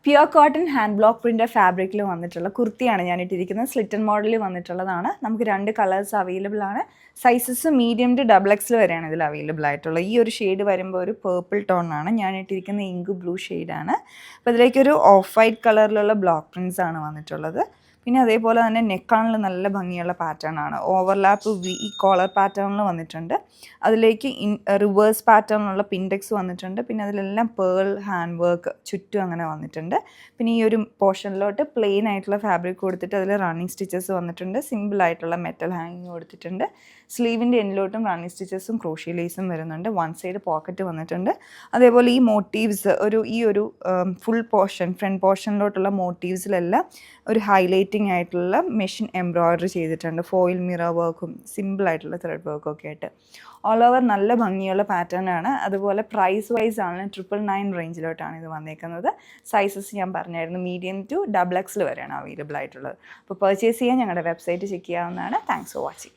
Pure cotton hand block print ഫാബ്രിക്കിൽ വന്നിട്ടുള്ള കുർത്തിയാണ് ഞാൻ ഇട്ടിരിക്കുന്നത്. സ്ലിറ്റൻ മോഡലിൽ വന്നിട്ടുള്ളതാണ്. നമുക്ക് 2 കളേഴ്സ് അവൈലബിൾ ആണ്. സൈസസ് മീഡിയം ടു XXL വരെയാണ് ഇതിൽ അവൈലബിൾ ആയിട്ടുള്ളത്. ഈ ഒരു ഷെയ്ഡ് വരുമ്പോൾ ഒരു പേർപ്പിൾ ടോണാണ്. ഞാൻ ഇട്ടിരിക്കുന്ന ഇങ്ക് ബ്ലൂ ഷെയ്ഡാണ്. അപ്പോൾ ഇതിലേക്കൊരു ഓഫ് വൈറ്റ് കളറിലുള്ള ബ്ലോക്ക് പ്രിൻറ്റ്സ് ആണ് വന്നിട്ടുള്ളത്. പിന്നെ അതേപോലെ തന്നെ നെക്കാണിൽ നല്ല ഭംഗിയുള്ള പാറ്റേൺ ആണ്. ഓവർലാപ്പ് ഈ കോളർ പാറ്റേണിൽ വന്നിട്ടുണ്ട്. അതിലേക്ക് റിവേഴ്സ് പാറ്റേണിലുള്ള പിൻഡെക്സ് വന്നിട്ടുണ്ട്. പിന്നെ അതിലെല്ലാം പേൾ ഹാൻഡ് വർക്ക് ചുറ്റും അങ്ങനെ വന്നിട്ടുണ്ട്. പിന്നെ ഈ ഒരു പോർഷനിലോട്ട് പ്ലെയിൻ ആയിട്ടുള്ള ഫാബ്രിക് കൊടുത്തിട്ട് അതിൽ റണ്ണിങ് സ്റ്റിച്ചസ് വന്നിട്ടുണ്ട്. സിമ്പിൾ ആയിട്ടുള്ള മെറ്റൽ ഹാങ്ങിങ് കൊടുത്തിട്ടുണ്ട്. സ്ലീവിൻ്റെ എൻഡിലോട്ടും റണ്ണിങ് സ്റ്റിച്ചസും ക്രോഷ്യ ലേസും വരുന്നുണ്ട്. വൺ സൈഡ് പോക്കറ്റ് വന്നിട്ടുണ്ട്. അതേപോലെ ഈ മോട്ടീവ്സ് ഈ ഒരു ഫുൾ പോർഷൻ ഫ്രണ്ട് പോർഷനിലോട്ടുള്ള മോട്ടീവ്സിലെല്ലാം ഒരു ഹൈലൈറ്റിംഗ് ആയിട്ടുള്ള മെഷീൻ എംബ്രോയ്ഡറി ചെയ്തിട്ടുണ്ട്. ഫോയിൽ മിറർ വർക്കും സിമ്പിളായിട്ടുള്ള ത്രെഡ് വർക്കും ഒക്കെ ആയിട്ട് ഓൾ ഓവർ നല്ല ഭംഗിയുള്ള പാറ്റേൺ ആണ്. അതുപോലെ പ്രൈസ് വൈസ് ആണ് 999 റേഞ്ചിലോട്ടാണ് ഇത് വന്നേക്കുന്നത്. സൈസസ് ഞാൻ പറഞ്ഞായിരുന്നു മീഡിയം ടു XXL വരെയാണ് അവൈലബിൾ ആയിട്ടുള്ളത്. അപ്പോൾ പർച്ചേസ് ചെയ്യാൻ ഞങ്ങളുടെ വെബ്സൈറ്റ് ചെക്ക് ചെയ്യാവുന്നതാണ്. Thanks for watching.